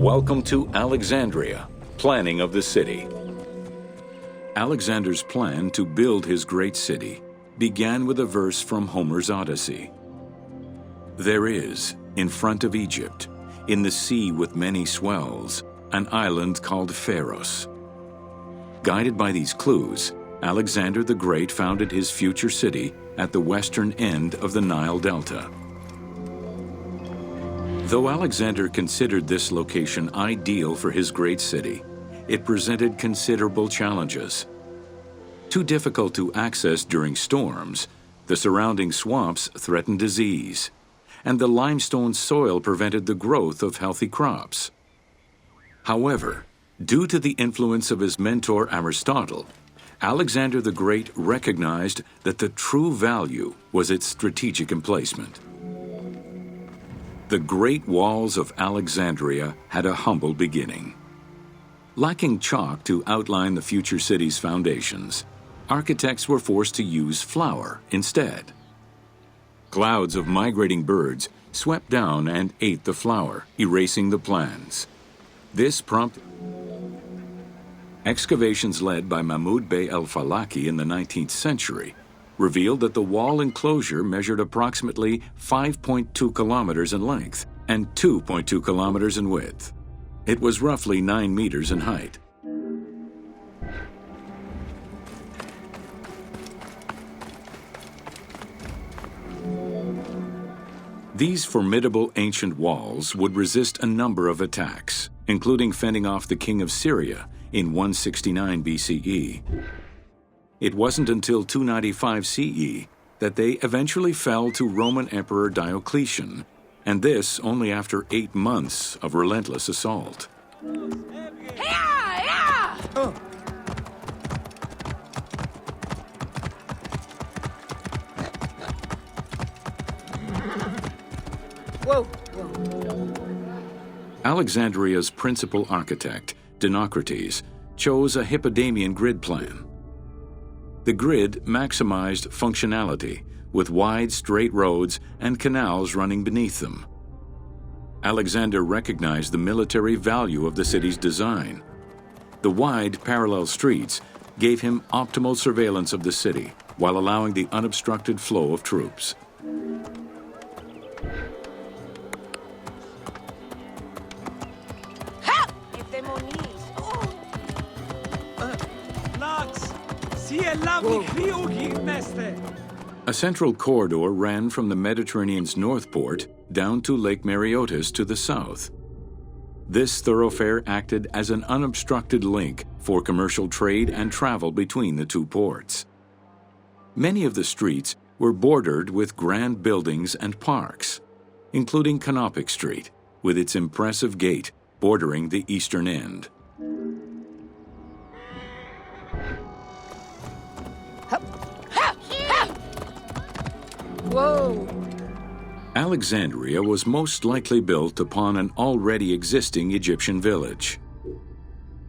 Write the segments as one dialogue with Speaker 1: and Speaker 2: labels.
Speaker 1: Welcome to Alexandria, planning of the city. Alexander's plan to build his great city began with a verse from Homer's Odyssey. There is, in front of Egypt, in the sea with many swells, an island called Pharos. Guided by these clues, Alexander the Great founded his future city at the western end of the Nile Delta. Though Alexander considered this location ideal for his great city, it presented considerable challenges. Too difficult to access during storms, the surrounding swamps threatened disease, and the limestone soil prevented the growth of healthy crops. However, due to the influence of his mentor Aristotle, Alexander the Great recognized that the true value was its strategic emplacement. The Great Walls of Alexandria had a humble beginning. Lacking chalk to outline the future city's foundations, architects were forced to use flour instead. Clouds of migrating birds swept down and ate the flour, erasing the plans. This prompted excavations led by Mahmud Bey el-Falaki in the 19th century revealed that the wall enclosure measured approximately 5.2 kilometers in length and 2.2 kilometers in width. It was roughly 9 meters in height. These formidable ancient walls would resist a number of attacks, including fending off the king of Syria in 169 BCE. It wasn't until 295 CE that they eventually fell to Roman Emperor Diocletian, and this only after 8 months of relentless assault. Alexandria's principal architect, Dinocrates, chose a Hippodamian grid plan. The grid maximized functionality, with wide, straight roads and canals running beneath them. Alexander recognized the military value of the city's design. The wide, parallel streets gave him optimal surveillance of the city, while allowing the unobstructed flow of troops. A central corridor ran from the Mediterranean's north port down to Lake Mareotis to the south. This thoroughfare acted as an unobstructed link for commercial trade and travel between the two ports. Many of the streets were bordered with grand buildings and parks, including Canopic Street, with its impressive gate bordering the eastern end.
Speaker 2: Whoa!
Speaker 1: Alexandria was most likely built upon an already existing Egyptian village.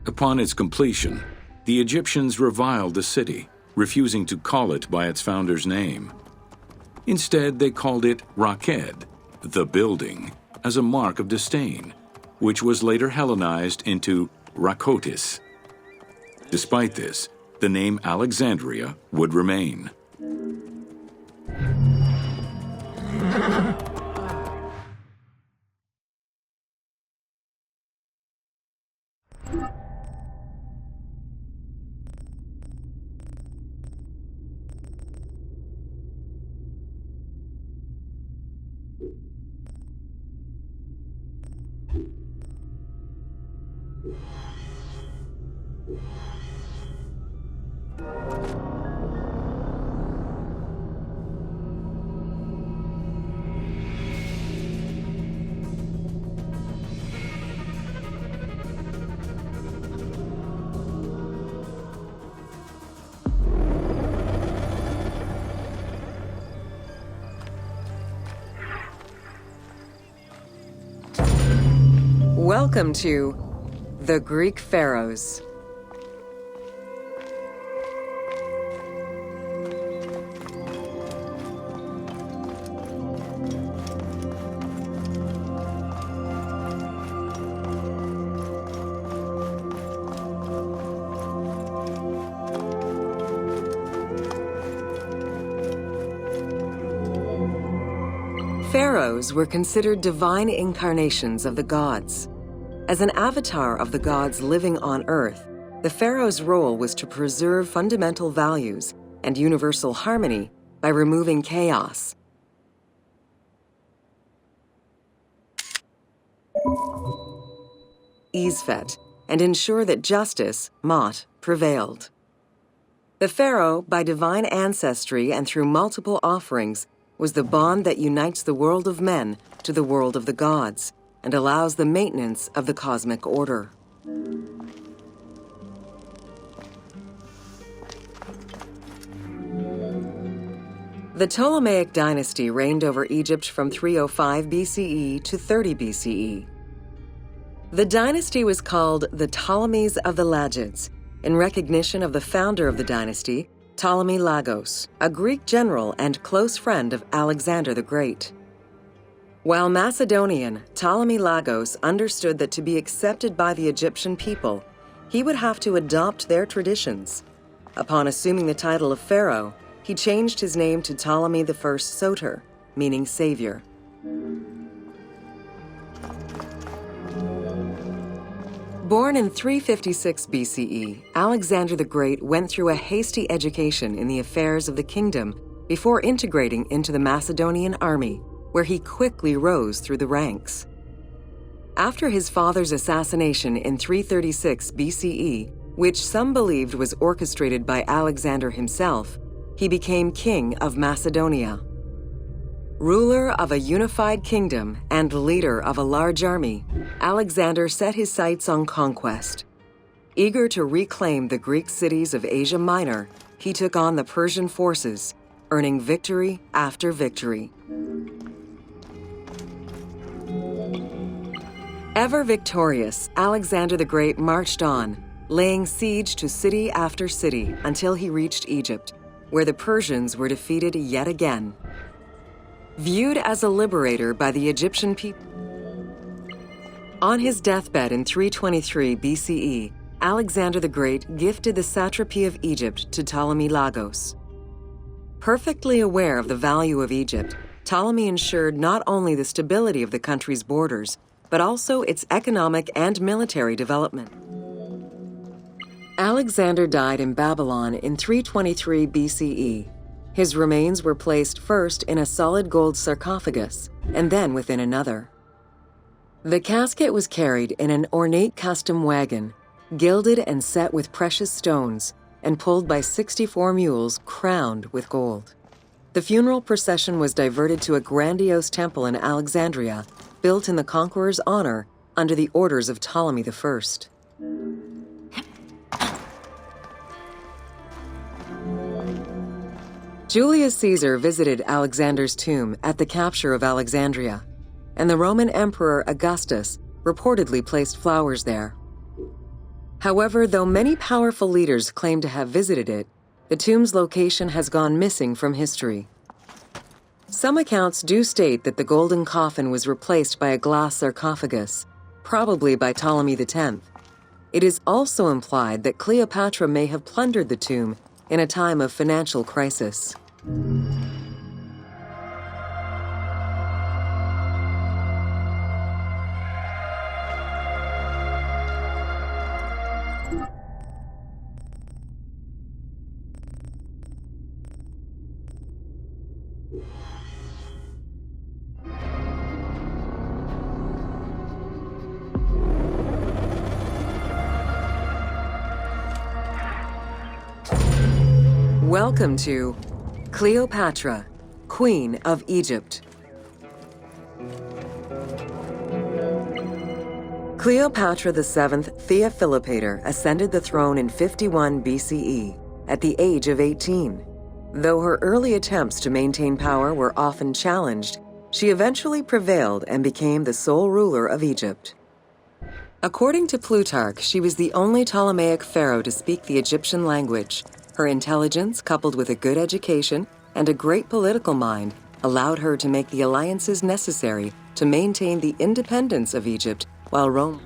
Speaker 1: Upon its completion, the Egyptians reviled the city, refusing to call it by its founder's name. Instead, they called it Raked, the building, as a mark of disdain, which was later Hellenized into Rakotis. Despite this, the name Alexandria would remain.
Speaker 2: Welcome to the Greek Pharaohs. Pharaohs were considered divine incarnations of the gods. As an avatar of the gods living on Earth, the pharaoh's role was to preserve fundamental values and universal harmony by removing chaos. Isfet, and ensure that justice, Mot, prevailed. The pharaoh, by divine ancestry and through multiple offerings, was the bond that unites the world of men to the world of the gods and allows the maintenance of the cosmic order. The Ptolemaic dynasty reigned over Egypt from 305 BCE to 30 BCE. The dynasty was called the Ptolemies of the Lagids, in recognition of the founder of the dynasty, Ptolemy Lagos, a Greek general and close friend of Alexander the Great. While Macedonian, Ptolemy Lagos understood that to be accepted by the Egyptian people, he would have to adopt their traditions. Upon assuming the title of pharaoh, he changed his name to Ptolemy I Soter, meaning savior. Born in 356 BCE, Alexander the Great went through a hasty education in the affairs of the kingdom before integrating into the Macedonian army, where he quickly rose through the ranks. After his father's assassination in 336 BCE, which some believed was orchestrated by Alexander himself, he became king of Macedonia. Ruler of a unified kingdom and leader of a large army, Alexander set his sights on conquest. Eager to reclaim the Greek cities of Asia Minor, he took on the Persian forces, earning victory after victory. Ever victorious, Alexander the Great marched on, laying siege to city after city until he reached Egypt, where the Persians were defeated yet again. Viewed as a liberator by the Egyptian people. On his deathbed in 323 BCE, Alexander the Great gifted the satrapy of Egypt to Ptolemy Lagos. Perfectly aware of the value of Egypt, Ptolemy ensured not only the stability of the country's borders, but also its economic and military development. Alexander died in Babylon in 323 BCE. His remains were placed first in a solid gold sarcophagus, and then within another. The casket was carried in an ornate custom wagon, gilded and set with precious stones, and pulled by 64 mules crowned with gold. The funeral procession was diverted to a grandiose temple in Alexandria, built in the conqueror's honor under the orders of Ptolemy I. Julius Caesar visited Alexander's tomb at the capture of Alexandria, and the Roman Emperor Augustus reportedly placed flowers there. However, though many powerful leaders claim to have visited it, the tomb's location has gone missing from history. Some accounts do state that the golden coffin was replaced by a glass sarcophagus, probably by Ptolemy X. It is also implied that Cleopatra may have plundered the tomb in a time of financial crisis. Welcome to Cleopatra, Queen of Egypt. Cleopatra VII Theophilopator ascended the throne in 51 BCE at the age of 18. Though her early attempts to maintain power were often challenged, she eventually prevailed and became the sole ruler of Egypt. According to Plutarch, she was the only Ptolemaic pharaoh to speak the Egyptian language. Her intelligence, coupled with a good education and a great political mind, allowed her to make the alliances necessary to maintain the independence of Egypt while Rome.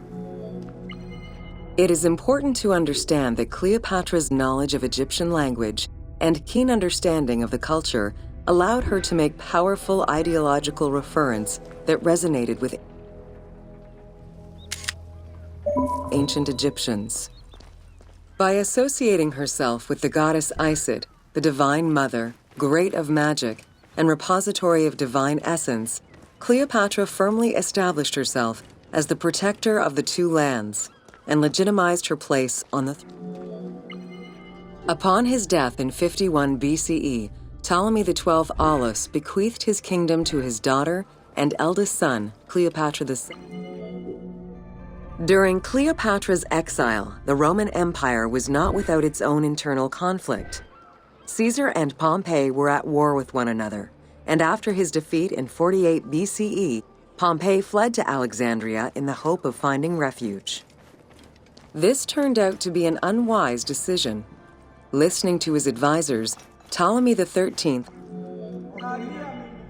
Speaker 2: It is important to understand that Cleopatra's knowledge of Egyptian language and keen understanding of the culture allowed her to make powerful ideological reference that resonated with ancient Egyptians. By associating herself with the goddess Isid, the divine mother, great of magic, and repository of divine essence, Cleopatra firmly established herself as the protector of the two lands and legitimized her place on the throne. Upon his death in 51 BCE, Ptolemy XII Aulus bequeathed his kingdom to his daughter and eldest son, Cleopatra II. During Cleopatra's exile, the Roman Empire was not without its own internal conflict. Caesar and Pompey were at war with one another, and after his defeat in 48 BCE, Pompey fled to Alexandria in the hope of finding refuge. This turned out to be an unwise decision. Listening to his advisors, Ptolemy XIII,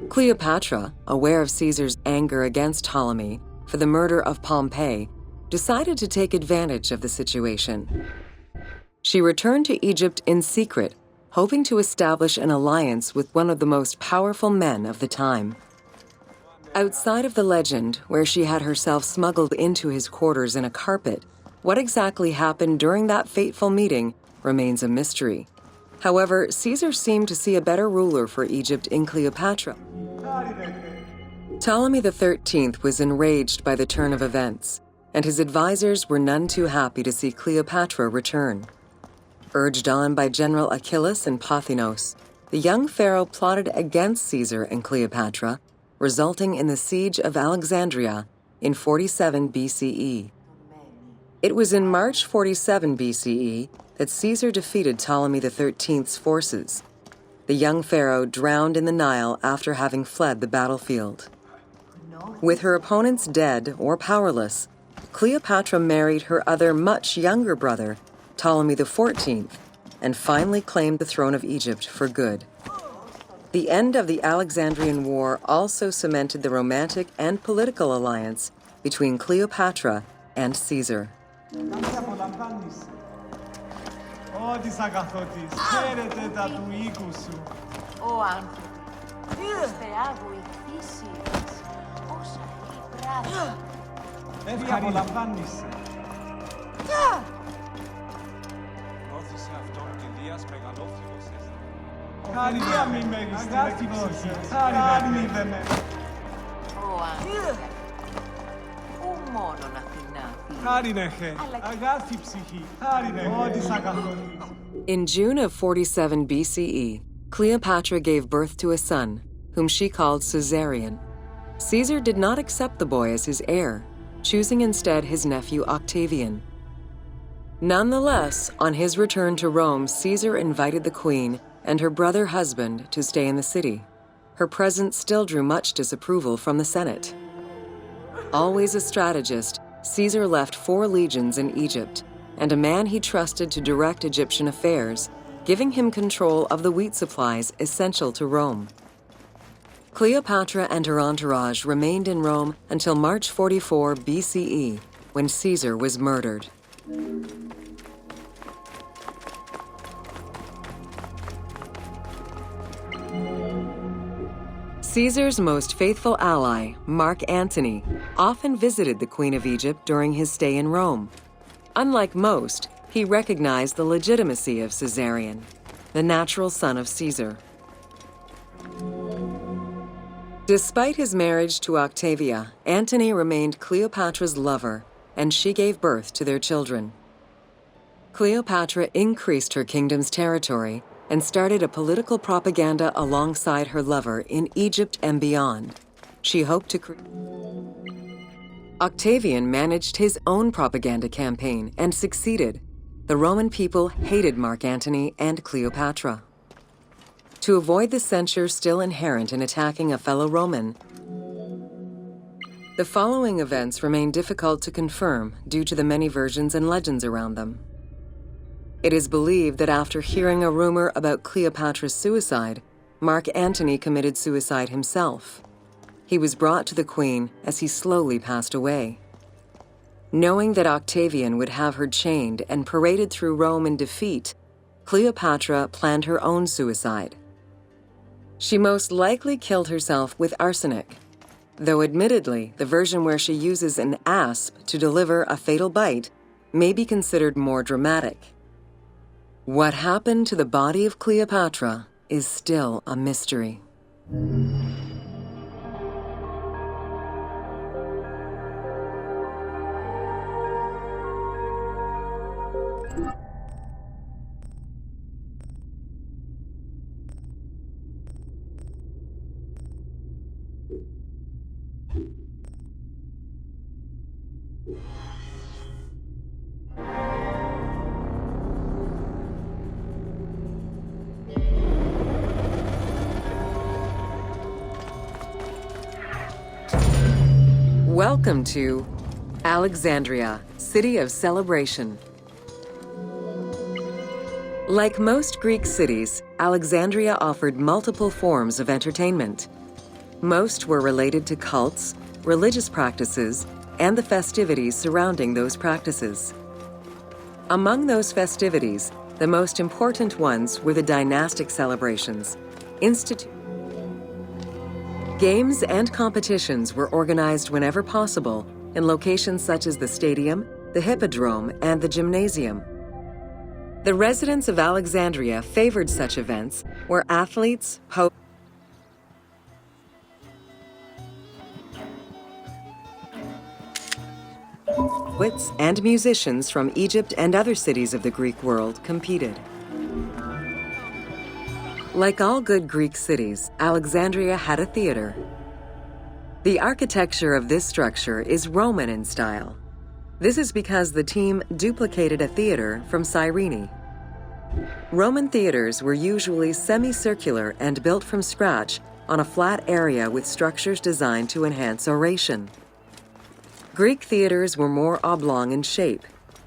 Speaker 2: Cleopatra, aware of Caesar's anger against Ptolemy for the murder of Pompey, decided to take advantage of the situation. She returned to Egypt in secret, hoping to establish an alliance with one of the most powerful men of the time. Outside of the legend, where she had herself smuggled into his quarters in a carpet, what exactly happened during that fateful meeting remains a mystery. However, Caesar seemed to see a better ruler for Egypt in Cleopatra. Ptolemy XIII was enraged by the turn of events, and his advisors were none too happy to see Cleopatra return. Urged on by General Achillas and Pothinos, the young pharaoh plotted against Caesar and Cleopatra, resulting in the siege of Alexandria in 47 BCE. It was in March 47 BCE that Caesar defeated Ptolemy XIII's forces. The young pharaoh drowned in the Nile after having fled the battlefield. With her opponents dead or powerless, Cleopatra married her other much younger brother, Ptolemy XIV, and finally claimed the throne of Egypt for good. The end of the Alexandrian War also cemented the romantic and political alliance between Cleopatra and Caesar. In June of 47 BCE, Cleopatra gave birth to a son, whom she called Caesarion. Caesar did not accept the boy as his heir, choosing instead his nephew Octavian. Nonetheless, on his return to Rome, Caesar invited the queen and her brother husband to stay in the city. Her presence still drew much disapproval from the Senate. Always a strategist, Caesar left 4 legions in Egypt and a man he trusted to direct Egyptian affairs, giving him control of the wheat supplies essential to Rome. Cleopatra and her entourage remained in Rome until March 44 BCE, when Caesar was murdered. Caesar's most faithful ally, Mark Antony, often visited the Queen of Egypt during his stay in Rome. Unlike most, he recognized the legitimacy of Caesarion, the natural son of Caesar. Despite his marriage to Octavia, Antony remained Cleopatra's lover, and she gave birth to their children. Cleopatra increased her kingdom's territory and started a political propaganda alongside her lover in Egypt and beyond. She hoped to Octavian managed his own propaganda campaign and succeeded. The Roman people hated Mark Antony and Cleopatra. To avoid the censure still inherent in attacking a fellow Roman, the following events remain difficult to confirm due to the many versions and legends around them. It is believed that after hearing a rumor about Cleopatra's suicide, Mark Antony committed suicide himself. He was brought to the queen as he slowly passed away. Knowing that Octavian would have her chained and paraded through Rome in defeat, Cleopatra planned her own suicide. She most likely killed herself with arsenic, though admittedly, the version where she uses an asp to deliver a fatal bite may be considered more dramatic. What happened to the body of Cleopatra is still a mystery. Welcome to Alexandria, City of Celebration. Like most Greek cities, Alexandria offered multiple forms of entertainment. Most were related to cults, religious practices, and the festivities surrounding those practices. Among those festivities, the most important ones were the dynastic celebrations, Games and competitions were organized whenever possible in locations such as the stadium, the hippodrome, and the gymnasium. The residents of Alexandria favored such events where athletes, poets, and musicians from Egypt and other cities of the Greek world competed. Like all good Greek cities, Alexandria had a theater. The architecture of this structure is Roman in style. This is because the team duplicated a theater from Cyrene. Roman theaters were usually semicircular and built from scratch on a flat area with structures designed to enhance oration. Greek theaters were more oblong in shape,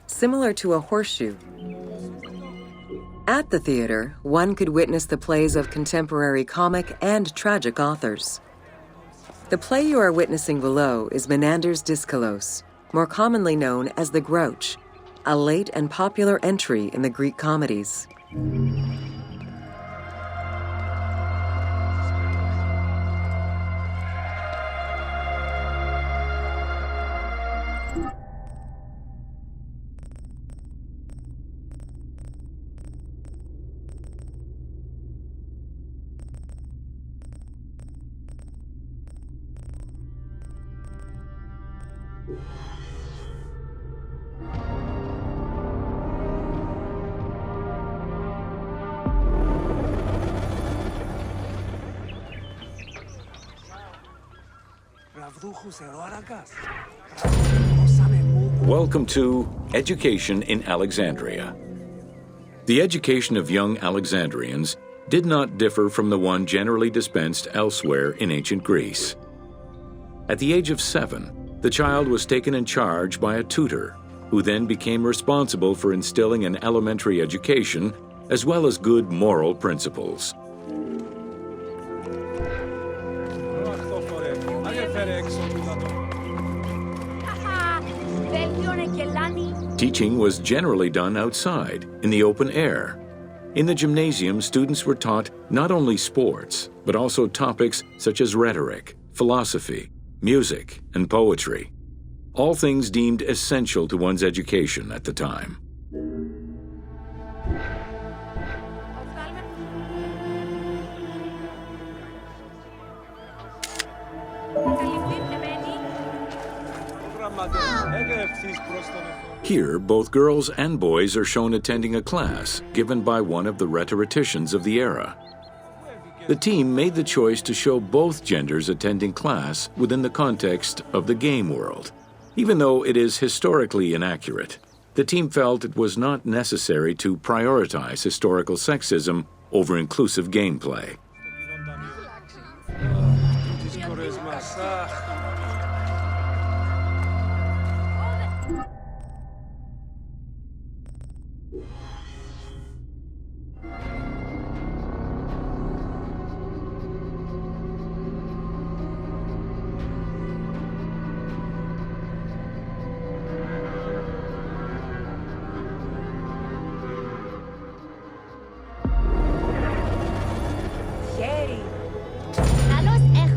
Speaker 2: similar to a horseshoe. At the theater, one could witness the plays of contemporary comic and tragic authors. The play you are witnessing below is Menander's Dyskolos, more commonly known as the Grouch, a late and popular entry in the Greek comedies.
Speaker 1: Welcome to Education in Alexandria. The education of young Alexandrians did not differ from the one generally dispensed elsewhere in ancient Greece. At the age of 7, the child was taken in charge by a tutor, who then became responsible for instilling an elementary education as well as good moral principles. Teaching was generally done outside, in the open air. In the gymnasium, students were taught not only sports, but also topics such as rhetoric, philosophy, music, and poetry, all things deemed essential to one's education at the time. Here, both girls and boys are shown attending a class given by one of the rhetoricians of the era. The team made the choice to show both genders attending class within the context of the game world. Even though it is historically inaccurate, the team felt it was not necessary to prioritize historical sexism over inclusive gameplay.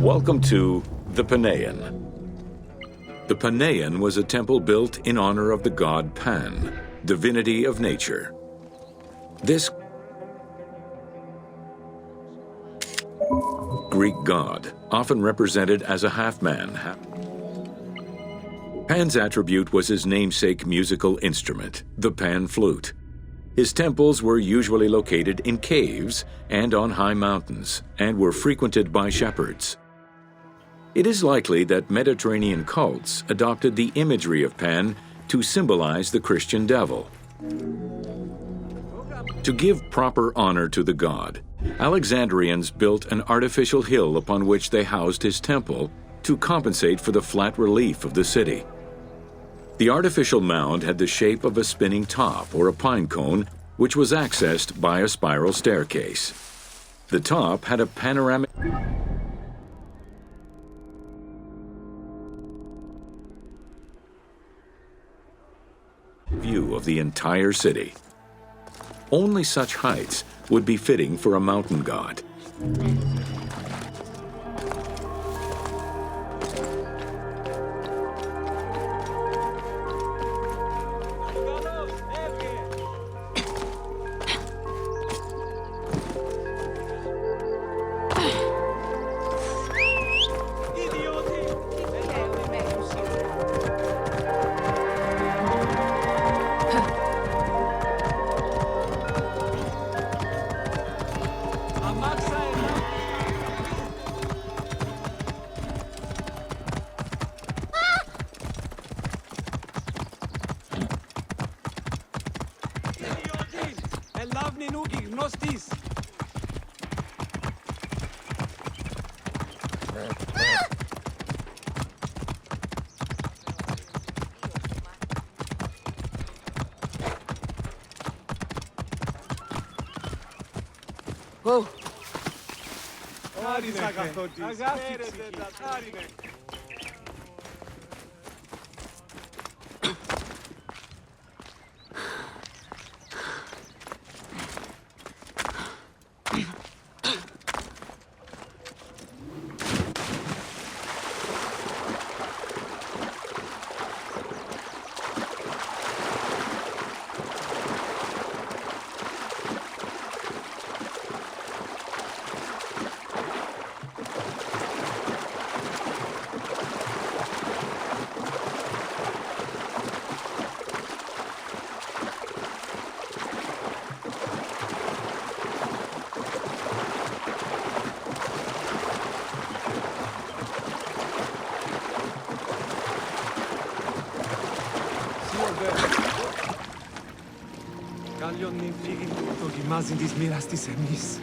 Speaker 1: Welcome to the Paneion. The Paneion was a temple built in honor of the god Pan, divinity of nature. This Greek god, often represented as a half-man. Pan's attribute was his namesake musical instrument, the pan flute. His temples were usually located in caves and on high mountains, and were frequented by shepherds. It is likely that Mediterranean cults adopted the imagery of Pan to symbolize the Christian devil. To give proper honor to the god, Alexandrians built an artificial hill upon which they housed his temple to compensate for the flat relief of the city. The artificial mound had the shape of a spinning top or a pine cone, which was accessed by a spiral staircase. The top had a panoramic view of the entire city. Only such heights would be fitting for a mountain god.
Speaker 3: Whoa.
Speaker 4: Gallion nin fligin to gimazin dis miras dis emis.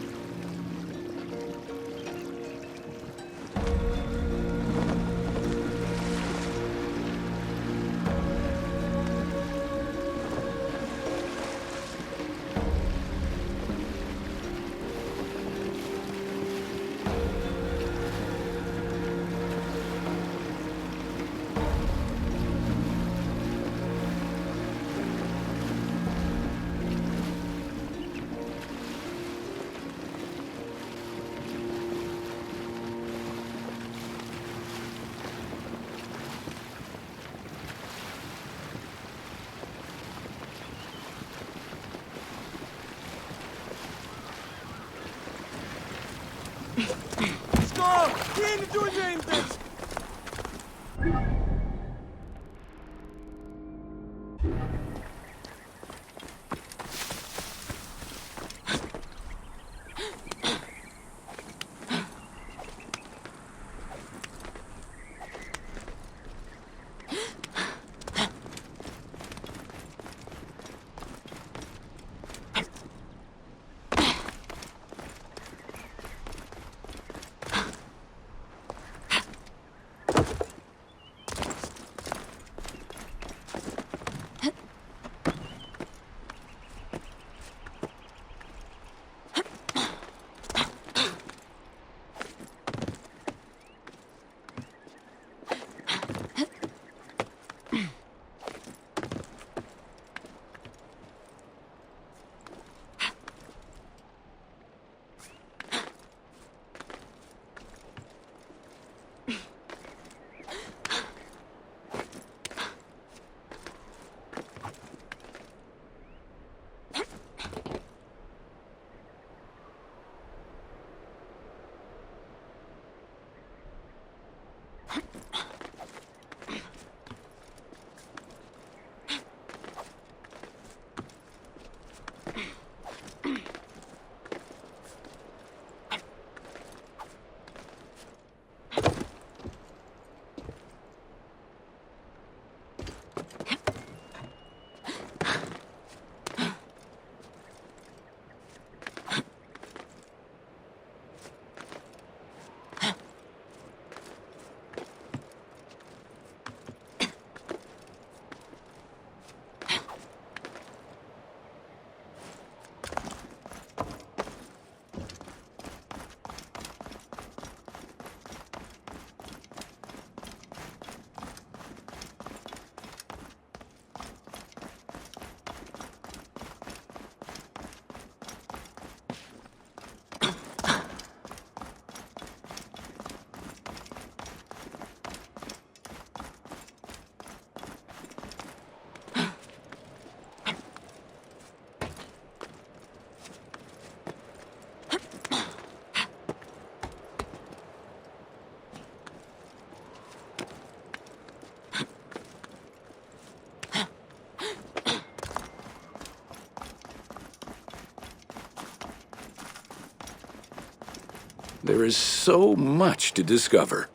Speaker 1: There is so much to discover.